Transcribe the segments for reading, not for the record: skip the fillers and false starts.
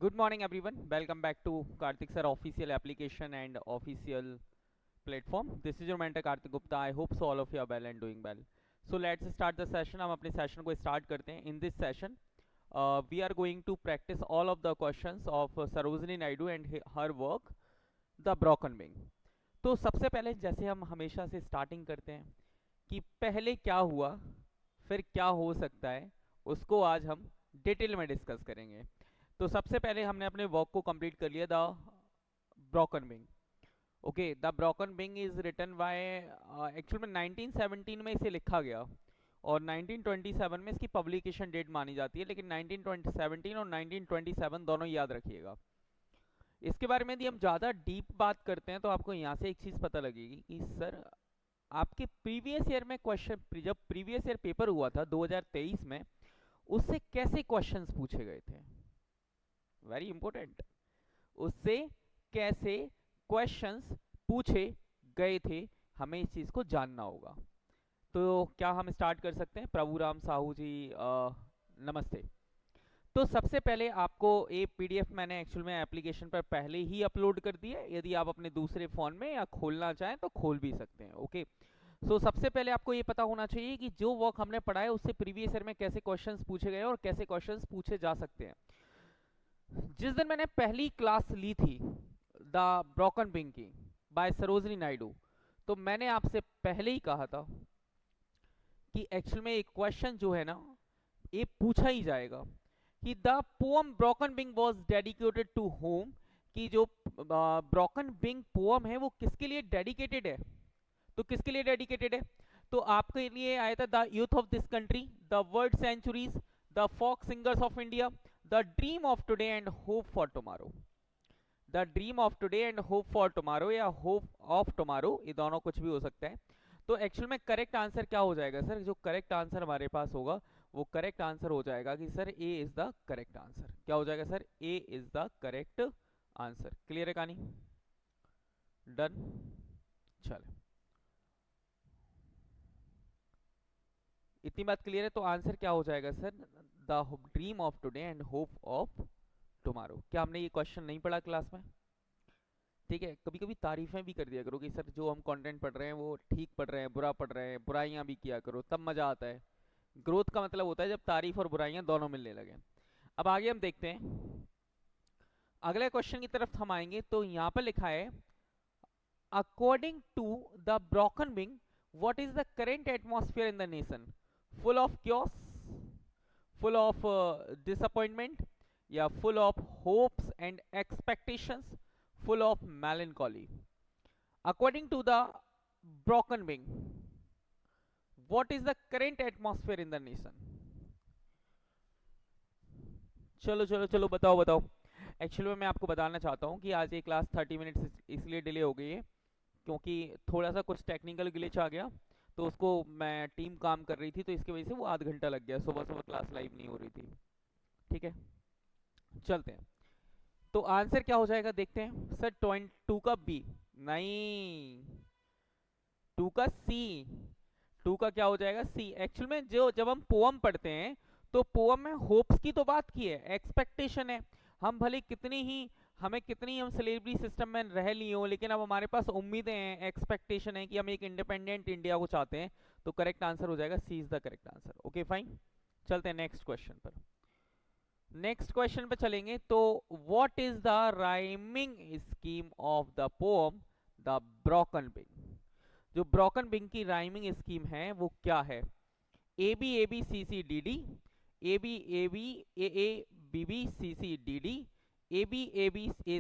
Good morning, everyone. Welcome back to Karthik Sir official application and official platform. This is your mentor Karthik Gupta. I hope so all of you are well and doing well. So let's start the session. हम अपने session को start करते हैं. In this session, we are going to practice all of the questions of Sarojini Naidu and her work, The Broken Wing. तो सबसे पहले जैसे हम हमेशा से स्टार्टिंग करते हैं कि पहले क्या हुआ, फिर क्या हो सकता है, उसको आज हम डिटेल में डिस्कस करेंगे. तो सबसे पहले हमने अपने वर्क को कंप्लीट कर लिया, the broken wing. Okay, the broken wing is written by, actual में 1917 में इसे लिखा गया और 1927 में इसकी पब्लिकेशन डेट मानी जाती है, लेकिन 1917 और 1927 दोनों याद रखिएगा. इसके बारे में यदि हम ज़्यादा डीप बात करते हैं तो आपको यहाँ से एक चीज़ पता लगेगी कि सर आपके प्रीवियस ईयर में क्वेश्चन, जब प्रीवियस ईयर पेपर हुआ था 2023 में, उससे कैसे क्वेश्चंस पूछे गए थे. Very important. उससे कैसे क्वेश्चंस पूछे गए थे, हमें इस चीज को जानना होगा. तो क्या हम स्टार्ट कर सकते हैं? प्रभुराम साहू जी, नमस्ते. तो सबसे पहले आपको ये पीडीएफ मैंने एक्चुअल में एप्लीकेशन पर पहले ही अपलोड कर दी है. यदि आप अपने दूसरे फोन में या खोलना चाहें तो खोल भी सकते हैं. ओके, सो सबसे पहले आपको ये पता होना चाहिए कि जो वर्क हमने पढ़ा है उससे प्रीवियस ईयर में कैसे क्वेश्चंस पूछे गए और कैसे क्वेश्चंस पूछे जा सकते हैं. जिस दिन मैंने पहली क्लास ली थी द ब्रोकन विंग की बाय सरोजनी नायडू, तो मैंने आपसे पहले ही कहा था कि एक्चुअल में एक क्वेश्चन जो है ना, ये पूछा ही जाएगा कि the poem broken wing was dedicated to whom. कि जो ब्रोकन विंग पोम है वो किसके लिए डेडिकेटेड है. तो किसके लिए डेडिकेटेड है? तो आपके लिए आया था the youth of this country, the world centuries, the folk singers of India, the dream of today and hope for tomorrow. The dream of today and hope for tomorrow या होप ऑफ टुमारो, ये दोनों कुछ भी हो सकता है. तो actual में करेक्ट आंसर क्या हो जाएगा सर? जो करेक्ट आंसर हमारे पास होगा वो करेक्ट आंसर हो जाएगा कि sir A is the correct answer. क्या हो जाएगा sir? A is the correct answer. Clear है कहानी? डन. चले, इतनी बात क्लियर है. तो आंसर क्या हो जाएगा sir? The dream of today and hope of tomorrow. क्या हमने ये क्वेश्चन नहीं पढ़ा क्लास में? ठीक है, कभी कभी तारीफें भी कर दिया करो कि सर जो हम कंटेंट पढ़ रहे हैं वो ठीक पढ़ रहे हैं, बुरा पढ़ रहे हैं. बुराइयां भी किया करो, तब मजा आता है. ग्रोथ का मतलब होता है जब तारीफ और बुराइयां दोनों मिलने लगे. अब आगे हम देखते हैं, अगले क्वेश्चन की तरफ हम आएंगे. तो यहां पर लिखा है, according to the broken wing, what is the current atmosphere in the nation? Full of chaos, full of disappointment, या full of hopes and expectations, full of melancholy? According to the broken wing, what is the current atmosphere in the nation? चलो चलो चलो, बताओ बताओ. Actually में मैं आपको बताना चाहता हूँ कि आज ये क्लास 30 मिनट्स इसलिए डिले हो गई है क्योंकि थोड़ा सा कुछ टेक्निकल ग्लिच आ गया. तो उसको मैं टीम काम कर रही थी, तो इसकी वजह से वो आध घंटा लग गया. सुबह सुबह क्लास लाइव नहीं हो रही थी. ठीक है, चलते हैं. तो आंसर क्या हो जाएगा देखते हैं. सर 2 का बी नहीं, 2 का सी. 2 का क्या हो जाएगा? सी. एक्चुअल में जो जब हम पोअम पढ़ते हैं तो पोअम में होप्स की तो बात की है, एक्सपेक्टेशन है. हम भले कितनी ही हमें कितनी हम स्लेवरी सिस्टम में रह लिए हो, लेकिन अब हमारे पास उम्मीदें हैं, एक्सपेक्टेशन है कि हम एक इंडिपेंडेंट इंडिया को चाहते हैं. तो करेक्ट आंसर हो जाएगा C is the correct answer. Okay fine, चलते हैं नेक्स्ट क्वेश्चन पर. नेक्स्ट क्वेश्चन पे चलेंगे. तो what is the rhyming scheme of the poem the broken wing? जो ब्रोकन विंग की राइमिंग स्कीम है वो क्या है? A B A B C C D D, A B A B B C C D D, A B A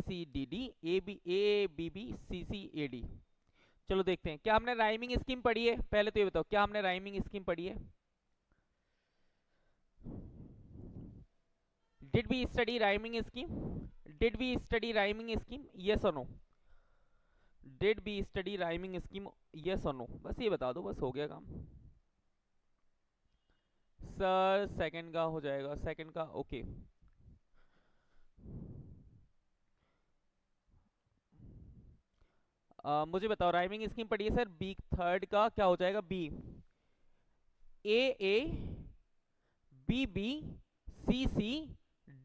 C D D, A B B C C A D. चलो देखते हैं क्या हमने rhyming scheme पढ़ी है. पहले तो ये बताओ, क्या हमने राइमिंग स्कीम पढ़ी है? Did we study rhyming scheme? Did we study rhyming scheme? Yes or no? Did we study rhyming scheme? Yes or no? बस ये बता दो, बस हो गया काम. सर सेकंड का हो जाएगा, सेकंड का. ओके, मुझे बताओ राइमिंग स्कीम पढ़ी है सर. बी थर्ड का क्या हो जाएगा? B. A B B C C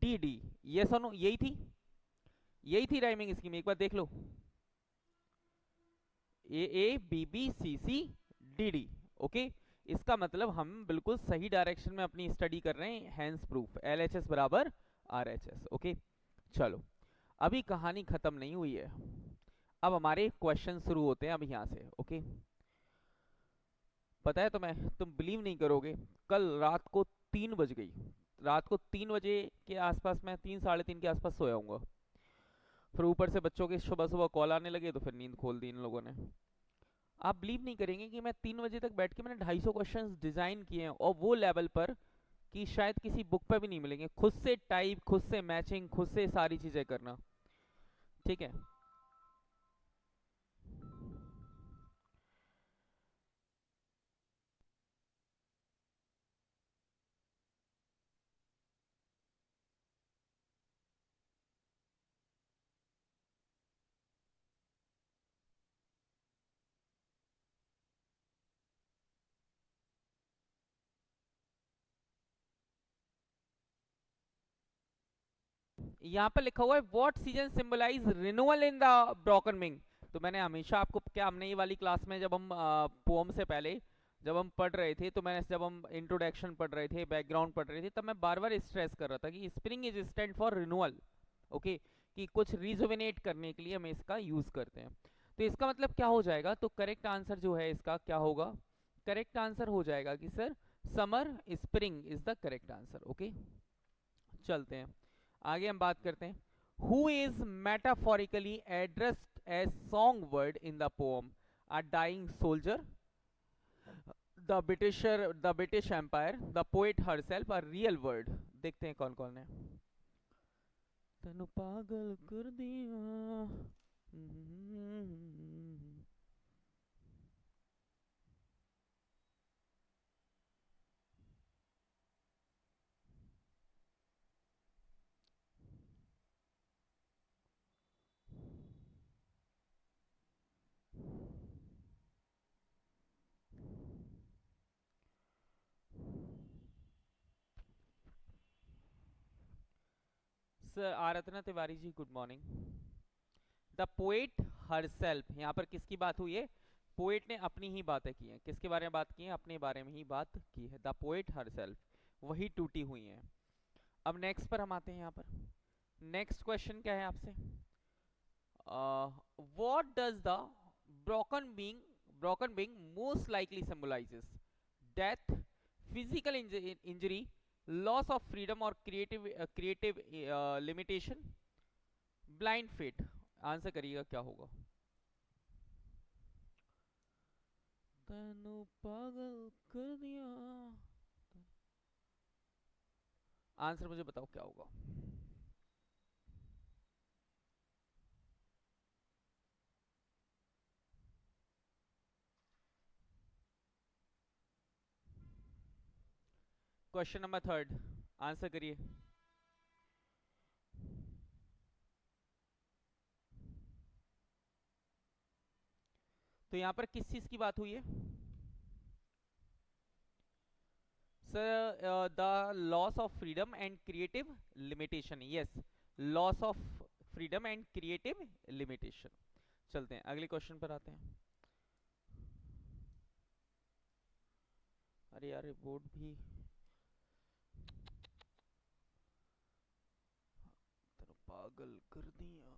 D D, ये सुनो, यही थी राइमिंग स्कीम, एक बार देख लो। A B B C C D D. Okay, इसका मतलब हम बिल्कुल सही डायरेक्शन में अपनी स्टडी कर रहे हैं, hence proof L H S बराबर आर एच एस। ओके, चलो अभी कहानी खत्म नहीं हुई है, अब हमारे क्वेश्चन शुरू होते हैं अब यहाँ से। ओके, पता है तुम बिलीव नहीं करोगे, कल रात को 3 बज गई, रात को 3 बजे के आसपास, मैं 3 साढ़े 3 के आसपास सोया हूँ। फिर ऊपर से बच्चों के सुबह सुबह कॉल आने लगे, तो फिर नींद खोल दी इन लोगों ने। आप बिलीव नहीं करेंगे कि मैं 3 बजे तक बैठ के मैंने 250 क्वेश्चंस डिजाइन किए हैं, और वो लेवल पर कि शायद किसी बुक पे भी नहीं मिलेंगे। खुद से टाइप, खुद से मैचिंग, खुद से सारी चीजें करना। ठीक है, यहाँ पर लिखा हुआ है what season symbolize renewal in the broken wing. तो मैंने हमेशा आपको, क्या हमने ये वाली क्लास में जब हम पोम से पहले जब हम पढ़ रहे थे, तो मैंने जब हम इंट्रोडक्शन पढ़ रहे थे, बैकग्राउंड पढ़ रहे थे, तब मैं बार बार स्ट्रेस कर रहा था कि spring is stand for renewal. Okay, कि कुछ रिजुविनेट करने के लिए हम इसका यूज करते हैं। तो इसका मतलब क्या हो जाएगा, तो करेक्ट आंसर जो है इसका क्या होगा, करेक्ट आंसर हो जाएगा कि sir summer spring is the correct answer. Okay, चलते हैं आगे, हम बात करते हैं। Who is metaphorically addressed as song bird in the poem, a dying soldier, the British empire, the poet herself, a real bird. देखते हैं कौन कौन है। तेनू पागल कर दिया। Sir Aradhana Tiwari ji, good morning. The poet herself, यहाँ पर किसकी बात हुई है, पोएट ने अपनी ही बातें की हैं। किसके बारे में बात की है, अपने बारे में ही बात की है। द पोएट हरसेल्फ, वही टूटी हुई हैं। अब नेक्स्ट पर हम आते हैं। यहाँ पर नेक्स्ट क्वेश्चन क्या है आपसे, what does the broken being broken being most likely symbolises, death, physical injury, loss of freedom और creative limitation, blind fate. Answer करिएगा क्या होगा। तेनू पागल कर दिया, आंसर मुझे बताओ क्या होगा। क्वेश्चन नंबर 3, आंसर करिए। तो यहां पर किस चीज की बात हुई है sir, the loss of freedom and creative limitation. Yes, loss of freedom and creative limitation. चलते हैं अगले क्वेश्चन पर आते हैं। अरे यार बोर्ड भी तेरा पागल कर दिया।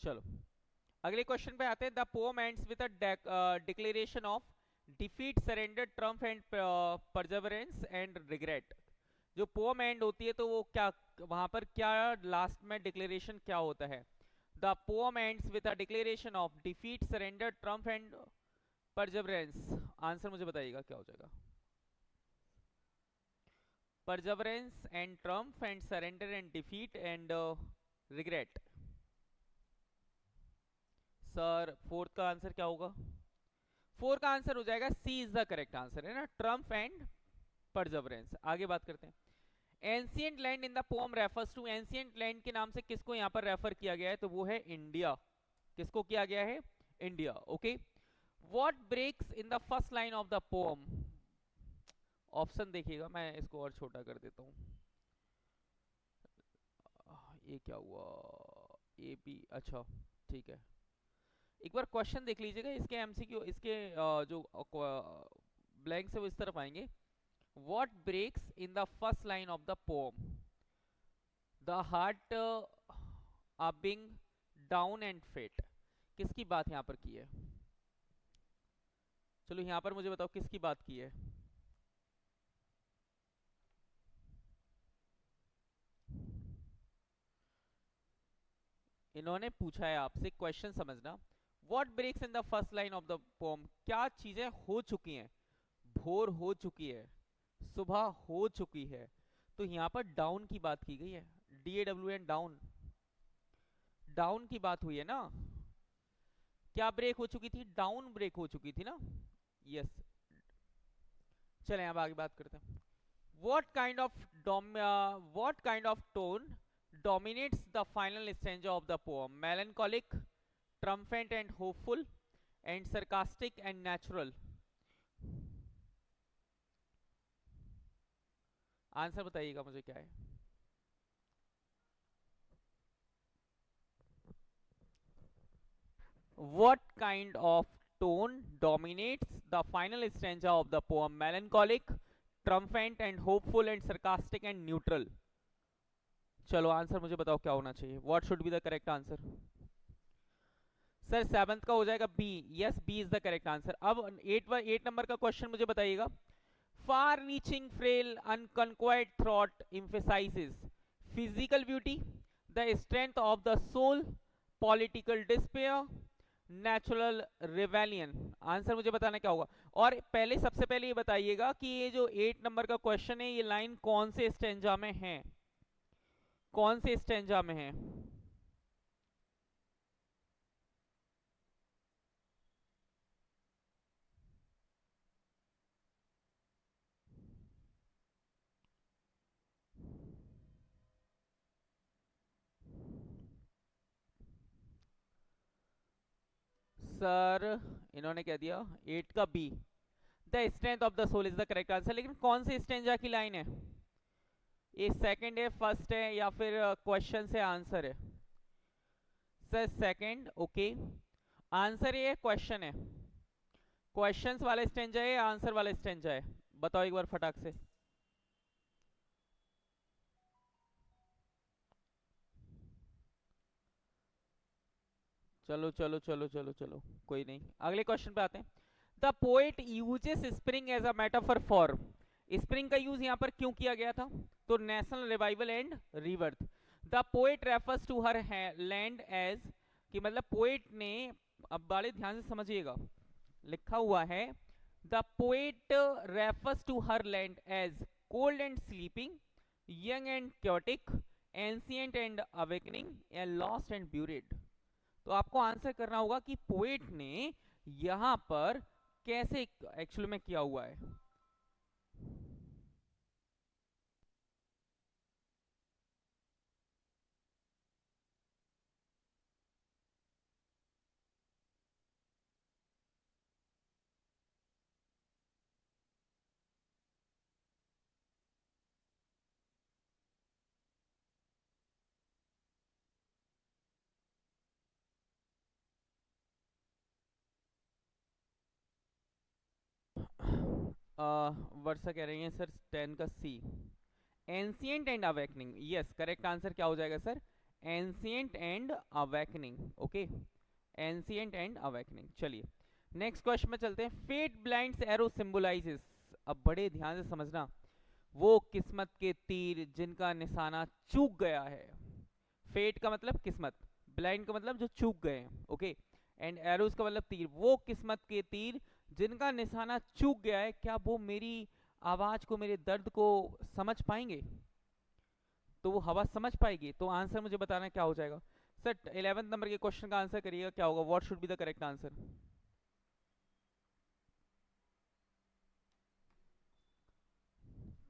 चलो अगले क्वेश्चन पे आते हैं। The poem ends with a declaration of defeat, surrender, triumph and perseverance and regret. जो पोम एंड होती है तो वो क्या, वहां पर क्या लास्ट में डिक्लेरेशन क्या होता है। The poem ends with a declaration of defeat, surrender, triumph and perseverance. Answer मुझे बताइएगा क्या हो जाएगा। Perseverance and triumph and surrender and defeat and regret. Sir fourth का आंसर क्या होगा। फोर का आंसर हो जाएगा C is the correct answer, है ना, ट्रम्प एंड परजवरेंस। आगे बात करते हैं। Ancient land in the poem refers to, ancient land के नाम से किसको यहाँ पर रेफर किया गया है, तो वो है इंडिया। किसको किया गया है, India. Okay, what breaks in the first line of the poem. Option देखिएगा, मैं इसको और छोटा कर देता हूँ। ये क्या हुआ, ए बी, अच्छा ठीक है। एक बार क्वेश्चन देख लीजिएगा, इसके एमसीक्यू, इसके जो ब्लैंक्स है वो इस तरफ आएंगे। What breaks in the first line of the poem, the heart are being down and fate. किसकी बात यहाँ पर की है? चलो यहाँ पर मुझे बताओ किसकी बात की है। इन्होंने पूछा है आपसे, क्वेश्चन समझना। What breaks in the first line of the poem, क्या चीजें हो चुकी हैं? भोर हो चुकी है, सुबह हो चुकी है, तो यहाँ पर डाउन की बात की गई है। DAWN, डाउन, डाउन की बात हुई है ना। क्या ब्रेक हो चुकी थी? डाउन ब्रेक हो चुकी थी ना। यस, चलें अब आगे बात करते हैं। what kind of tone dominates the final stanza of the poem? Melancholic, triumphant and hopeful, and sarcastic and natural। Answer बताइएगा मुझे क्या है। What kind of tone dominates the final stanza of the poem? Melancholic, triumphant and hopeful, and sarcastic and neutral। चलो answer मुझे बताओ क्या होना चाहिए। What should be the correct answer? Sir seventh का हो जाएगा B. Yes, B is the correct answer. अब 8 नंबर का क्वेश्चन मुझे बताइएगा। Far reaching frail unconquered thought emphasizes physical beauty, the strength of the soul, political despair, natural rebellion. Answer मुझे बताना क्या होगा। और पहले, सबसे पहले ये बताइएगा कि ये जो 8 नंबर का क्वेश्चन है, ये लाइन कौन से स्टेंजा में है? कौन से स्टेंजा में है? सर इन्होंने क्या दिया, 8 का B, the strength of the soul is the correct answer. लेकिन कौन से स्टेंजा की लाइन है? ये सेकंड है, फर्स्ट है, या फिर क्वेश्चन से आंसर है? Sir second, okay. आंसर ये क्वेश्चन है। क्वेश्चंस वाला स्टेंजा है या आंसर वाला स्टेंजा है? बताओ एक बार फटाक से। चलो चलो चलो चलो चलो, कोई नहीं, अगले क्वेश्चन पे आते हैं। The poet uses spring as a metaphor for. Spring का यूज यहाँ पर क्यों किया गया था? तो national revival and rebirth. The poet refers to her land as, कि मतलब पोएट ने, अब बड़े ध्यान से समझिएगा, लिखा हुआ है the poet refers to her land as cold and sleeping, young and chaotic, ancient and awakening, and lost and buried. तो आपको आंसर करना होगा कि पोएट ने यहां पर कैसे एक्चुअल में किया हुआ है। वर्षा कह रही है सर 10 का C, ancient and awakening. Yes, correct answer क्या हो जाएगा sir? Ancient and awakening. Okay, ancient and awakening. चलिए नेक्स्ट क्वेश्चन में चलते हैं। फेट ब्लाइंड्स एरो सिंबलाइजेस, अब बड़े ध्यान से समझना, वो किस्मत के तीर जिनका निशाना चूक गया है। फेट का मतलब किस्मत, ब्लाइंड का मतलब जो चूक गए हैं, ओके, एंड एरोज का मतलब तीर। वो किस्मत के तीर जिनका निशाना चूक गया है, क्या वो मेरी आवाज को, मेरे दर्द को समझ पाएंगे? तो वो हवा समझ पाएगी? तो आंसर मुझे बताना क्या हो जाएगा। सर 11th नंबर के क्वेश्चन का आंसर करिएगा, क्या होगा? What should be the correct answer?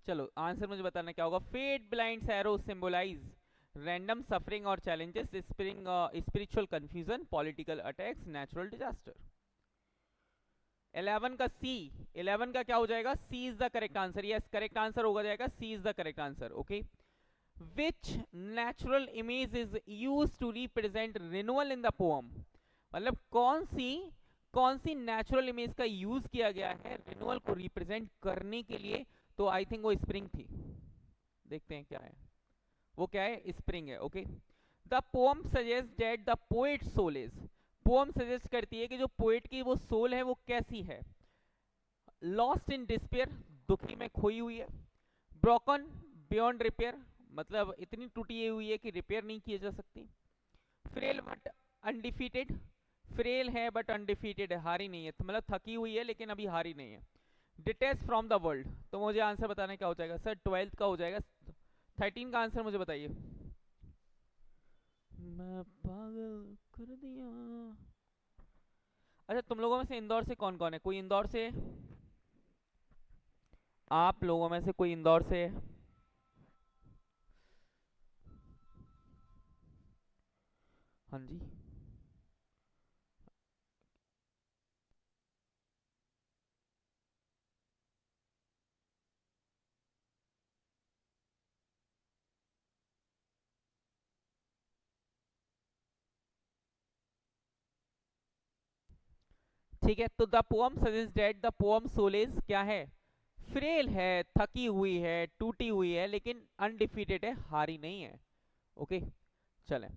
चलो आंसर मुझे बताना क्या होगा। Fate blind arrow symbolise random suffering और challenges, spring spiritual confusion, political attacks, natural disaster. 11 का सी, 11 का क्या हो जाएगा, C is the correct answer. Yes, correct answer होगा जाएगा C is the correct answer. Okay, which natural image is use to represent renewal in the poem, मतलब कौन सी नेचुरल इमेज का यूज किया गया है रिन्यूअल को रिप्रेजेंट करने के लिए। तो आई थिंक वो स्प्रिंग थी, देखते हैं क्या है वो, क्या है, स्प्रिंग है। Okay, the poem suggest that the poet soul is, poem suggest करती है कि जो पोएट की वो सोल है वो कैसी है, लॉस्ट इन डिस्पेयर, दुखी में खोई हुई है, ब्रोकन बियॉन्ड रिपेयर, मतलब इतनी टूटी हुई है कि रिपेयर नहीं की जा सकती, फ्रेल बट अनडिफीटेड, फ्रेल है बट अनडिफीटेड है, हारी नहीं है, तो मतलब थकी हुई है लेकिन अभी हारी नहीं है, डिटेच फ्रॉम द वर्ल्ड। तो मुझे आंसर बताने क्या हो जाएगा सर, 12th का हो जाएगा, 13 का आंसर मुझे बताइए। मैं पागल कर दिया। अच्छा, तुम लोगों में से इंदौर से कौन कौन है, कोई इंदौर से, आप लोगों में से कोई इंदौर से है? हाँ जी, ठीक है। तो the poem suggest that the poem solace क्या है, फ्रेल है, थकी हुई है, टूटी हुई है, लेकिन अनडिफीटेड है, हारी नहीं है। ओके, चले।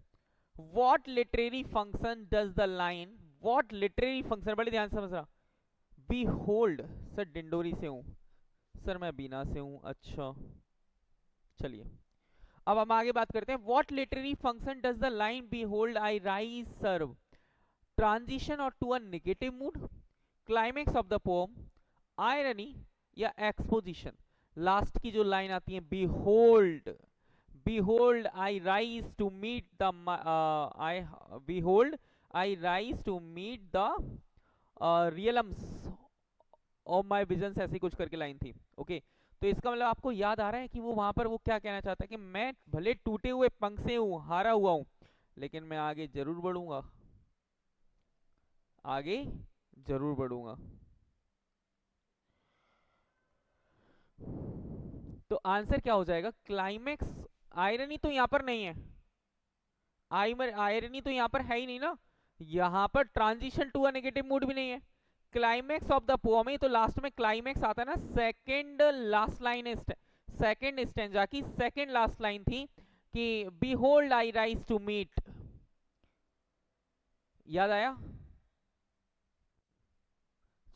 What literary function does the line, what literary function, बड़े ध्यान से समझना, बी होल्ड, सर डिंडोरी से हूँ, सर मैं बीना से हूँ। अच्छा, चलिए अब हम आगे बात करते हैं। What literary function does the line behold I rise serve, transition और to a negative mood, climax of the poem, irony या एक्सपोजिशन। लास्ट की जो लाइन आती है, behold I rise to meet the I behold I rise to meet the realms of my visions, ऐसी कुछ करके line थी। ओके, तो इसका मतलब आपको याद आ रहा है कि वो वहां पर वो क्या कहना चाहता है कि मैं भले टूटे हुए पंख से हूं, हारा हुआ हूं, लेकिन मैं आगे जरूर बढ़ूंगा, आगे जरूर बढ़ूंगा। तो आंसर क्या हो जाएगा, क्लाइमेक्स, आयरनी तो यहां पर नहीं है, आयरनी तो यहां पर है ही नहीं ना, यहां पर transition to a negative mood भी नहीं है, क्लाइमेक्स ऑफ द पोएम है, तो लास्ट में क्लाइमेक्स आता है ना, सेकंड लास्ट लाइन है, सेकंड स्टेंजा की सेकंड लास्ट लाइन थी कि behold I rise to meet, याद आया।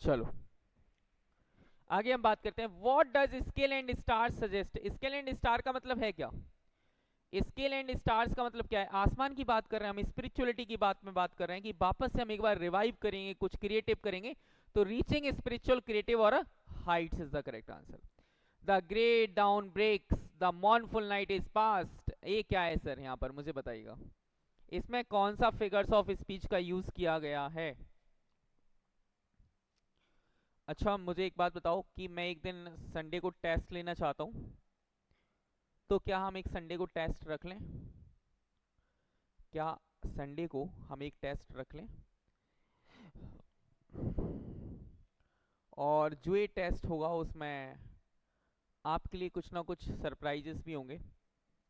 चलो आगे हम बात करते हैं। What does scale and star suggest, scale and star का मतलब है क्या, स्केल एंड स्टार्स का मतलब क्या है, आसमान की बात कर रहे हैं हम, स्पिरिचुअलिटी की बात कर रहे हैं कि वापस से हम एक बार रिवाइव करेंगे, कुछ क्रिएटिव करेंगे, तो रीचिंग स्पिरिचुअल क्रिएटिव और heights is the correct answer. The great dawn breaks, the mournful night is past, ये क्या है सर यहाँ पर मुझे बताइएगा, इसमें कौन सा फिगर्स ऑफ स्पीच का यूज किया गया है। अच्छा मुझे एक बात बताओ कि मैं एक दिन संडे को टेस्ट लेना चाहता हूँ, तो क्या हम एक संडे को टेस्ट रख लें, क्या संडे को हम एक टेस्ट रख लें, और जो ये टेस्ट होगा उसमें आपके लिए कुछ ना कुछ सरप्राइजेस भी होंगे,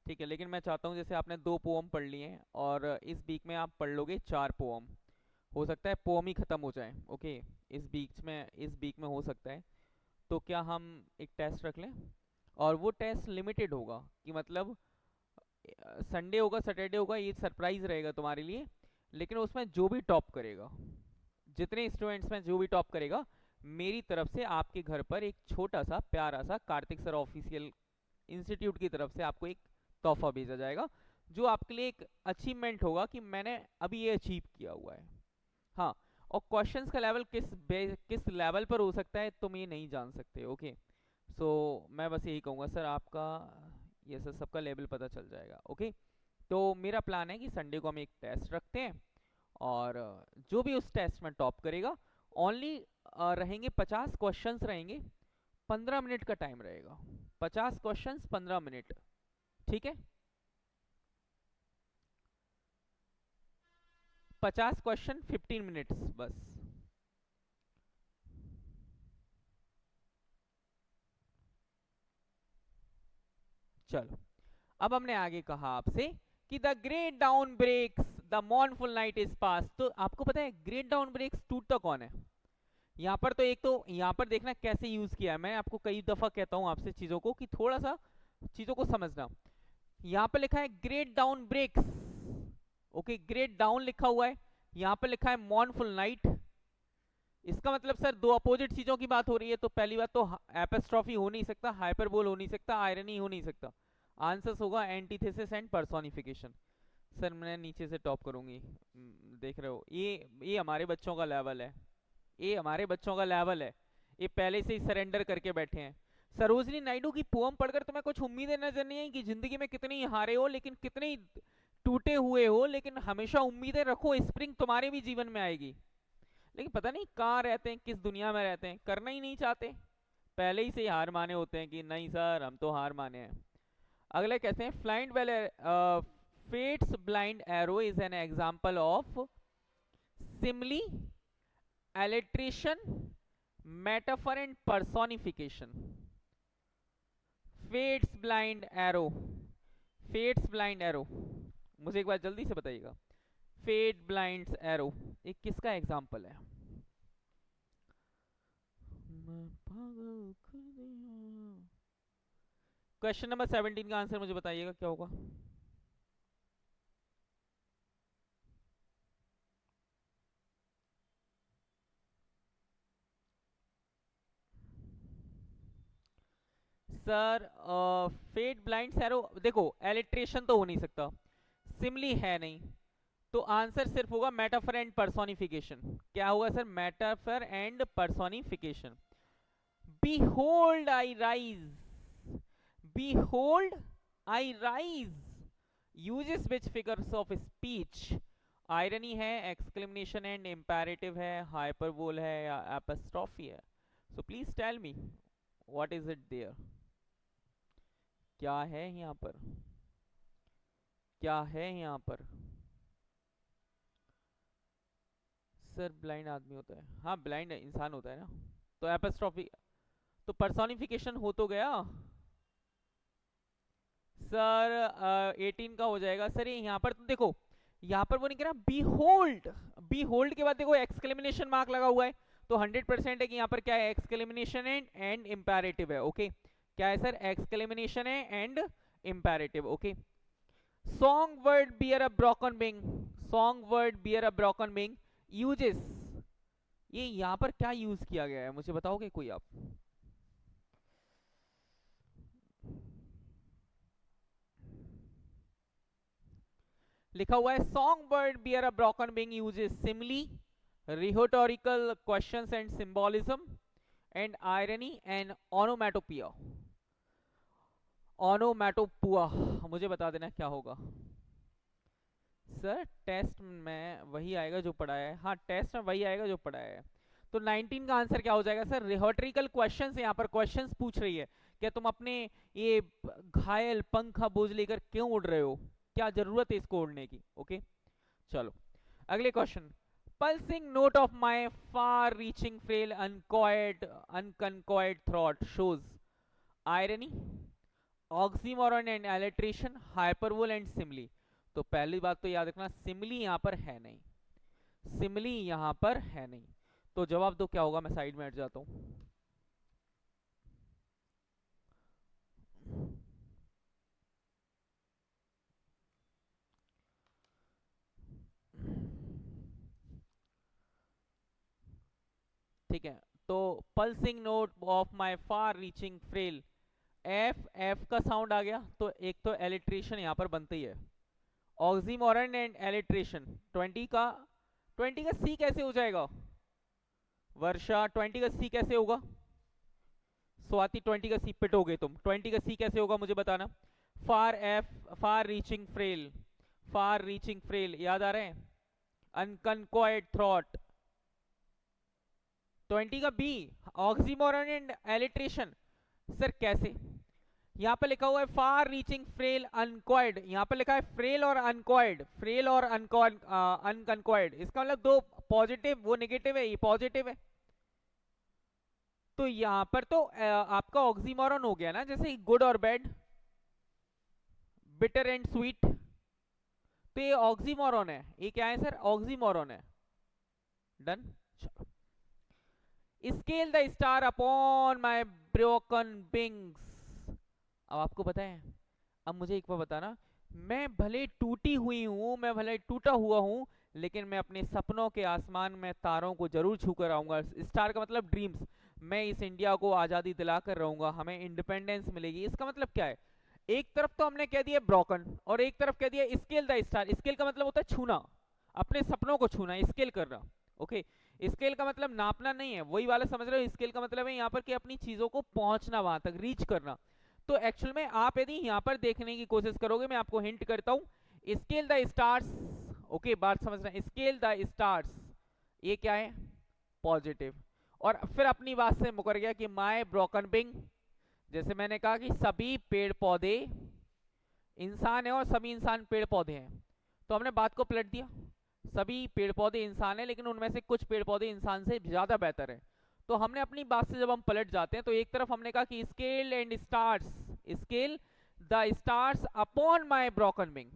ठीक है। लेकिन मैं चाहता हूँ जैसे आपने 2 पोम पढ़ लिए हैं और इस वीक में आप पढ़ लोगे 4 पोम, हो सकता है पोम ही खत्म हो जाए। ओके, इस वीक में हो सकता है, तो क्या हम एक टेस्ट रख लें, और वो टेस्ट लिमिटेड होगा कि मतलब संडे होगा सैटरडे होगा, ये सरप्राइज रहेगा तुम्हारे लिए, लेकिन उसमें जो भी टॉप करेगा, जितने स्टूडेंट्स में जो भी टॉप करेगा, मेरी तरफ से आपके घर पर एक छोटा सा प्यारा सा कार्तिक सर ऑफिशियल इंस्टीट्यूट की तरफ से आपको एक तोहफा भेजा जाएगा, जो आपके लिए एक अचीवमेंट होगा कि मैंने अभी ये अचीव किया हुआ है। हाँ, और क्वेश्चंस का लेवल किस लेवल पर हो सकता है तुम ये नहीं जान सकते। ओके, सो मैं बस यही कहूँगा सर, आपका ये सर सबका लेवल पता चल जाएगा। ओके, तो मेरा प्लान है कि संडे को हम एक टेस्ट रखते हैं, और जो भी उस टेस्ट में टॉप करेगा, ओनली रहेंगे 50 क्वेश्चंस रहेंगे, 15 मिनट का टाइम रहेगा, 50 क्वेश्चंस 15 मिनट, ठीक है। 50 क्वेश्चन 15 मिनट्स बस। चलो, अब हमने आगे कहा आपसे कि the great dawn breaks the mournful night is past. तो आपको पता है ग्रेट डाउन ब्रेक्स टूटता कौन है? यहाँ पर तो एक तो यहाँ पर देखना कैसे यूज किया है। मैं आपको कई दफा कहता हूँ आपसे चीजों को कि थोड़ा सा चीजों को समझना। यहाँ पर लिखा है great dawn breaks, okay, great dawn लिखा हुआ है, यहाँ पर लिखा है मॉर्नफुल नाइट। इसका मतलब सर दो अपोजिट चीजों की बात हो रही है। तो पहली बात तो एपिस्ट्रॉफी हो नहीं सकता, हाइपरबोल हो नहीं सकता, आयरनी हो नहीं सकता। आंसर्स होगा एंटीथेसिस एंड पर्सोनिफिकेशन। सर मैं नीचे से टॉप करूंगी, देख रहे हो, ये हमारे बच्चों का लेवल है, ये हमारे बच्चों का लेवल है। ये पहले से ही सरेंडर करके बैठे हैं। सरोजनी नायडू की पोम पढ़कर तुम्हें कुछ उम्मीदें नजर नहीं आई कि जिंदगी में कितने ही हारे हो, लेकिन कितने ही टूटे हुए हो, लेकिन हमेशा उम्मीदें रखो, स्प्रिंग तुम्हारे भी जीवन में आएगी। लेकिन पता नहीं कहाँ रहते हैं, किस दुनिया में रहते हैं, करना ही नहीं चाहते, पहले ही से ही हार माने होते हैं कि नहीं सर हम तो हार माने हैं। अगले कहते हैं flying well fate's blind arrow is an example of simile, alliteration, metaphor and personification. Fate's blind arrow, fate's blind arrow, मुझे एक बार जल्दी से बताइएगा, फेट ब्लाइंड्स एरो एक किसका एग्जांपल है? क्वेश्चन नंबर 17 का आंसर मुझे बताइएगा क्या होगा। सर फेट ब्लाइंड सैरो, देखो एलिट्रेशन तो हो नहीं सकता, सिमली है नहीं, तो आंसर सिर्फ होगा मेटाफर एंड पर्सोनिफिकेशन। क्या होगा sir? Metaphor and personification. Behold I rise, behold I rise uses which figures of speech? Irony है, एक्सक्लेमेशन एंड इम्पेरेटिव है, हाइपरबोल है या एपस्ट्रॉफी है? So please tell me what is it there, क्या है यहाँ पर, क्या है यहाँ पर? सर ब्लाइंड आदमी होता है, हाँ ब्लाइंड इंसान होता है ना, तो एपस्ट्रॉफी, तो पर्सोनिफिकेशन हो तो गया सर। 18 का हो जाएगा सर। ये यहाँ पर तो देखो, यहाँ पर वो नहीं कह रहा बी होल्ड, बी होल्ड के बाद देखो एक्सक्लेमेशन मार्क लगा हुआ है, तो 100% है कि यहाँ पर क्या है, एक्सक्लेमेशन एंड इम्पेरेटिव है। ओके, क्या है सर? एक्सक्लेमेशन है and imperative. Okay, song word bear a broken wing, song word bear a broken wing uses, ये यहाँ पर क्या यूज किया गया है मुझे बताओगे कोई आप? लिखा हुआ है song word bear a broken wing uses simile, rhetorical questions and symbolism and irony and onomatopoeia। onomatopoeia मुझे बता देना क्या होगा सर। टेस्ट में वही आएगा जो पढ़ाया है, हाँ टेस्ट में वही आएगा जो पढ़ाया है। तो 19 का आंसर क्या हो जाएगा सर? रिहर्ट्रिकल क्वेश्चंस, यहाँ पर क्वेश्चंस पूछ रही है, क्या तुम अपने ये घायल पंखा बोझ लेकर क्यों उड़ रहे हो, क्या जरूरत है इसको उड़ने की? ओके चलो अगले question. Pulsing note of my far-reaching, frail, unconcoiled throat shows irony, oxymoron and alliteration, hyperbole and simile। तो पहली बात तो याद रखना सिमली यहाँ पर है नहीं, सिमली यहाँ पर है नहीं, तो जवाब दो क्या होगा। मैं साइड में हट जाता हूँ। ठीक है, तो pulsing note of my far reaching frail, F F का साउंड आ गया, तो एक तो एलिट्रेशन यहाँ पर बनती है, ऑक्सीमोरन एंड एलिट्रेशन। 20 का सी कैसे हो जाएगा वर्षा? 20 का सी कैसे होगा? स्वाति 20 का सी पिटोगे तुम, 20 का सी कैसे होगा मुझे बताना। Far F, far reaching frail, far reaching frail याद आ रहे हैं, अनकनक्वाइड थ्रॉट। 20 का B, oxymoron and alliteration. Sir कैसे? यहाँ पे लिखा हुआ है फार रीचिंग फ्रेल अनकॉइड, यहाँ पे लिखा है फ्रेल और अनकॉइड, फ्रेल और अनकॉइड, इसका मतलब दो पॉजिटिव, वो नेगेटिव है, ये पॉजिटिव है। तो यहाँ पर तो आपका ऑक्सीमोरन हो गया ना, जैसे गुड और बैड। बिटर एंड स्वीट, तो ये ऑक्सीमोरॉन है, ये क्या है सर, ऑक्सीमोरॉन है। Done. Scale the star upon my broken wings. अब आपको पता है, अब मुझे एक बार बताना, मैं भले टूटी हुई हूं, मैं भले टूटा हुआ हूं, लेकिन मैं अपने सपनों के आसमान में तारों को जरूर छू कर आऊंगा। स्टार का मतलब ड्रीम्स। मैं इस इंडिया को आजादी दिला कर रहूंगा, हमें इंडिपेंडेंस मिलेगी। इसका मतलब क्या है, एक तरफ तो हमने कह दिया ब्रोकन और एक तरफ कह दिया स्केल द स्टार। स्केल का मतलब होता है छूना, अपने सपनों को छूना, स्केल करना। ओके, स्केल का मतलब नापना नहीं है, वही वाला समझ रहे हो। स्केल का मतलब है यहाँ पर कि अपनी चीजों को पहुंचना, वहां तक रीच करना। तो एक्चुअल में आप यदि यहाँ पर देखने की कोशिश करोगे, मैं आपको हिंट करता हूं, स्केल द स्टार्स। ओके, बात समझ रहे हैं, स्केल द स्टार्स, ये क्या है, पॉजिटिव। और फिर अपनी बात से मुकर गया कि माय ब्रोकन विंग, जैसे मैंने कहा कि सभी पेड़ पौधे इंसान है और सभी इंसान पेड़ पौधे हैं, तो हमने बात को पलट दिया, सभी पेड़ पौधे इंसान है लेकिन उनमें से कुछ पेड़ पौधे इंसान से ज्यादा बेहतर है। तो हमने अपनी बात से जब हम पलट जाते हैं, तो एक तरफ हमने कहा कि scale and stars, scale the stars upon my broken wing.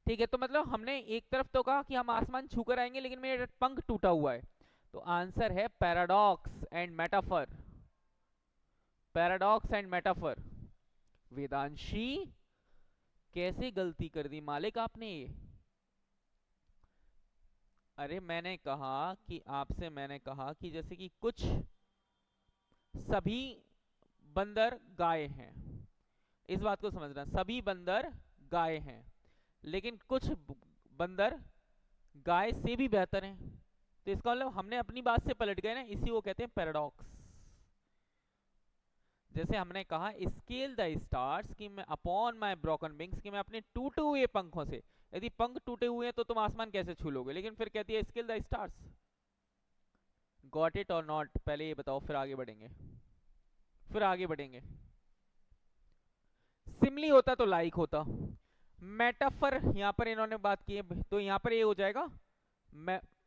ठीक है, तो मतलब हमने एक तरफ तो कहा कि हम आसमान छूकर आएंगे लेकिन मेरा पंख टूटा हुआ है। तो आंसर है paradox and metaphor, paradox and metaphor. Vedanshi, कैसे गलती कर दी मालिक आपने ये। अरे मैंने कहा कि आपसे, मैंने कहा कि जैसे कि कुछ सभी बंदर गाय हैं, इस बात को समझना, सभी बंदर गाय हैं लेकिन कुछ बंदर गाय से भी बेहतर हैं। तो इसका मतलब हमने अपनी बात से पलट गए ना, इसी को कहते हैं पैराडॉक्स। जैसे हमने कहा स्केल द स्टार्स, कि मैं अपॉन माय ब्रोकन विंग्स, कि मैं अपने टूटे हुए पंखों से, यदि पंख टूटे हुए हैं तो तुम आसमान कैसे छू लोगे, लेकिन फिर कहती है scale the stars. Got it और नॉट, पहले ये बताओ फिर आगे बढ़ेंगे, फिर आगे बढ़ेंगे। सिमली होता तो लाइक होता, मेटाफर यहाँ पर इन्होंने बात की है, तो यहाँ पर ये हो जाएगा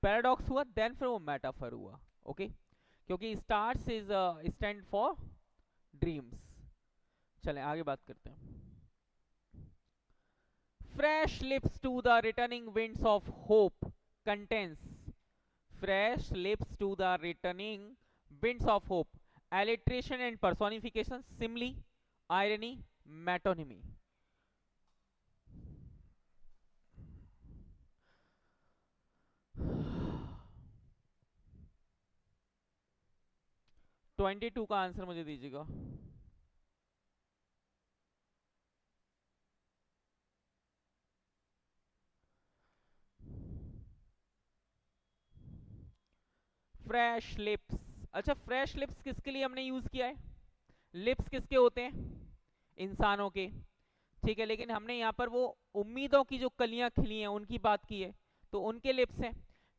पैराडॉक्स हुआ, देन फिर वो मेटाफर हुआ। ओके, क्योंकि stars is stand for dreams. चलें आगे बात करते हैं। Fresh lips to the returning winds of hope contents, fresh lips to the returning winds of hope, alliteration and personification, simile, irony, metonymy. Twenty two का answer मुझे दीजिएगा। Fresh lips, अच्छा fresh lips किसके लिए हमने यूज किया है, lips किसके होते हैं, इंसानों के। ठीक है, लेकिन हमने यहाँ पर वो उम्मीदों की जो कलियां खिली हैं उनकी बात की है, तो उनके लिप्स हैं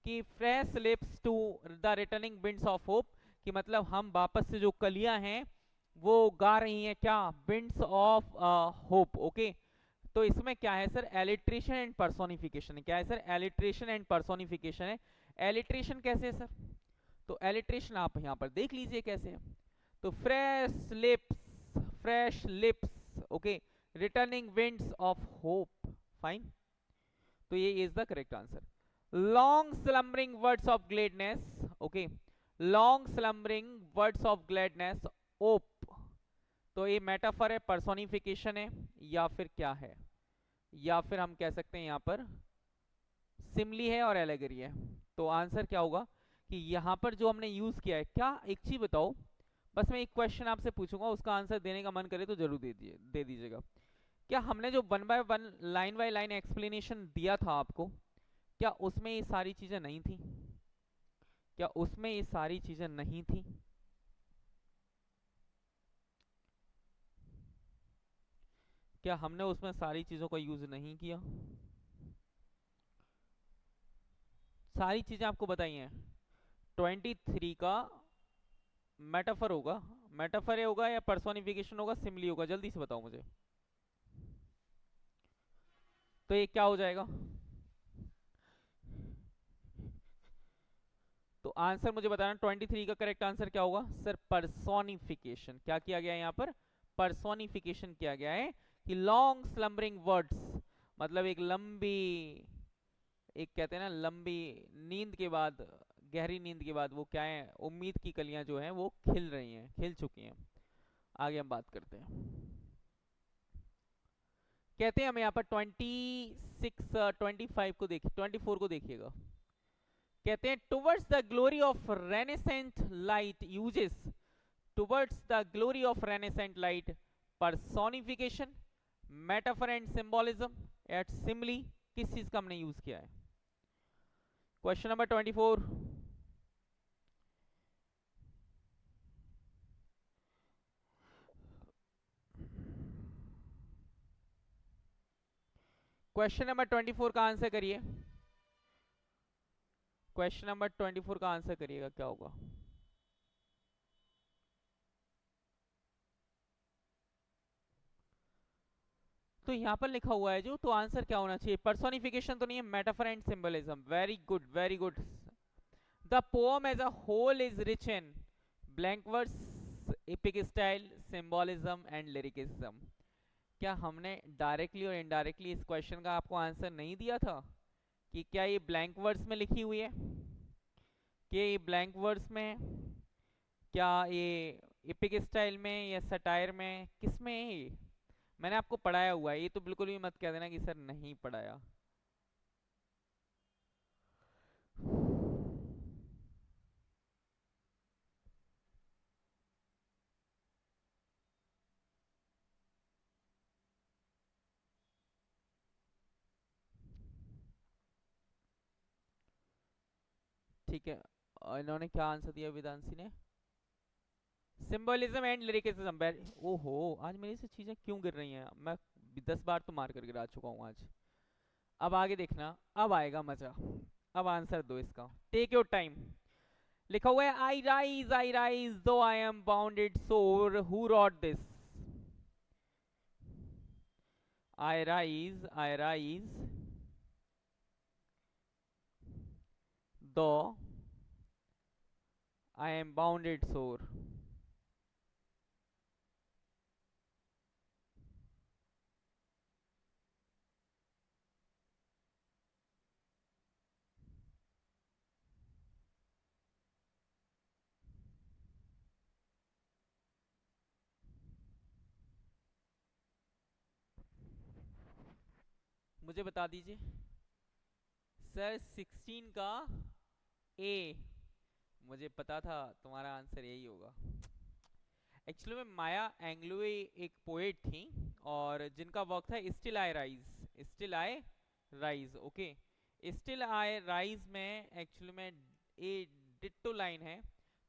कि fresh lips to the returning winds of hope, कि मतलब हम वापस से जो कलियां हैं वो गा रही हैं क्या, विंड्स ऑफ होप। ओके, तो इसमें क्या है सर, एलिट्रेशन एंड पर्सोनिफिकेशन है। क्या है सर, एलिट्रेशन एंड पर्सोनिफिकेशन है। एलिट्रेशन कैसे है सर, तो एलिट्रेशन आप यहाँ पर देख लीजिए कैसे है। तो fresh lips, okay, returning winds of hope, fine. तो ये is the correct answer. Long slumbering words of gladness, okay, long slumbering words of gladness, ओप। तो ये मेटाफर है, पर्सोनिफिकेशन है, या फिर क्या है, या फिर हम कह सकते हैं यहाँ पर सिमली है और एलेगरी है। तो आंसर क्या होगा कि यहाँ पर जो हमने यूज किया है, क्या एक चीज बताओ, बस मैं एक क्वेश्चन आपसे पूछूंगा, उसका आंसर देने का मन करे तो जरूर दे दीजिएगा। क्या हमने जो वन बाय लाइन एक्सप्लेनेशन दिया था आपको, क्या उसमें ये सारी चीजें नहीं थी, क्या उसमें ये सारी चीजें नहीं थी, क्या हमने उसमें सारी चीजों का यूज नहीं किया, सारी चीजें आपको बताई हैं। 23 का मेटाफर होगा, मेटाफर होगा या पर्सोनिफिकेशन होगा, सिमली होगा, जल्दी से बताओ मुझे। तो ये क्या हो जाएगा, तो आंसर मुझे बताना 23 का करेक्ट आंसर क्या होगा सर, पर्सोनिफिकेशन। क्या किया गया है यहाँ पर, पर्सोनिफिकेशन किया गया है कि लॉन्ग स्लम्बरिंग वर्ड्स, मतलब एक लंबी, एक कहते हैं ना लंबी नींद के बाद, गहरी नींद के बाद वो क्या है, उम्मीद की कलियां जो हैं वो खिल रही हैं, खिल चुकी हैं। आगे हम बात करते हैं। कहते हैं हमें यहाँ पर 25 को देखिए, 24 को देखिएगा। कहते हैं towards the glory of renascent light uses, towards the glory of renascent light personification, metaphor and symbolism at simile, किस चीज का हमने यूज किया है? Question number 24। क्वेश्चन नंबर 24 का आंसर करिए। क्वेश्चन नंबर 24 का आंसर करिएगा, क्या होगा? तो यहाँ पर लिखा हुआ है जो, तो आंसर क्या होना चाहिए? पर्सोनिफिकेशन तो नहीं है, metaphor and symbolism. Very good, very good. The poem as a whole is rich in blank words, epic style, symbolism and lyricism. क्या हमने डायरेक्टली और इनडायरेक्टली इस क्वेश्चन का आपको आंसर नहीं दिया था कि क्या ये ब्लैंक वर्ड्स में लिखी हुई है, कि ये ब्लैंक वर्ड्स में है, क्या ये एपिक स्टाइल में या सटायर में, किस में है ये? मैंने आपको पढ़ाया हुआ है, ये तो बिल्कुल भी मत कह देना कि सर नहीं पढ़ाया। ठीक है, और इन्होंने क्या आंसर दिया वेदांशी ने? Symbolism and lyricism. ओहो, आज मेरी से चीजें क्यों गिर रही हैं? मैं 10 बार तो मार कर गिरा चुका हूँ आज। अब आगे देखना, अब आएगा मजा। अब आंसर दो इसका, टेक योर टाइम। लिखा हुआ है आई राइज दो आई एम बाउंडेड सोर, who rot this? I rise दो आई एम बाउंडेड सोर। मुझे बता दीजिए सर। 16 का ए। मुझे पता था तुम्हारा आंसर यही होगा। एक्चुअली में माया एंग्लो एक पोएट थी, और जिनका वर्क था still I rise, still I rise. Okay, still I rise में एक्चुअली में ए डिट्टो लाइन है।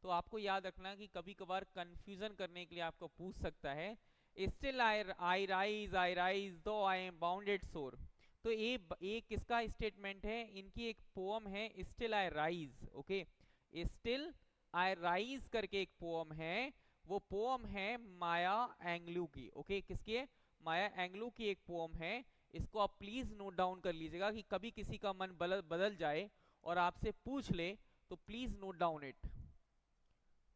तो आपको याद रखना कि कभी कभार कंफ्यूजन करने के लिए आपको पूछ सकता है, स्टिल आई राइज दो आई एम बाउंडेड सोर। तो ये किसका स्टेटमेंट है? इनकी एक पोअम है still I rise. Okay, still I rise करके एक पोअम है, वो पोअम है माया एंग्लू की। ओके, किसकी है? माया एंग्लू की एक पोअम है। इसको आप प्लीज नोट डाउन कर लीजिएगा कि कभी किसी का मन बदल जाए और आपसे पूछ ले तो प्लीज नोट डाउन इट।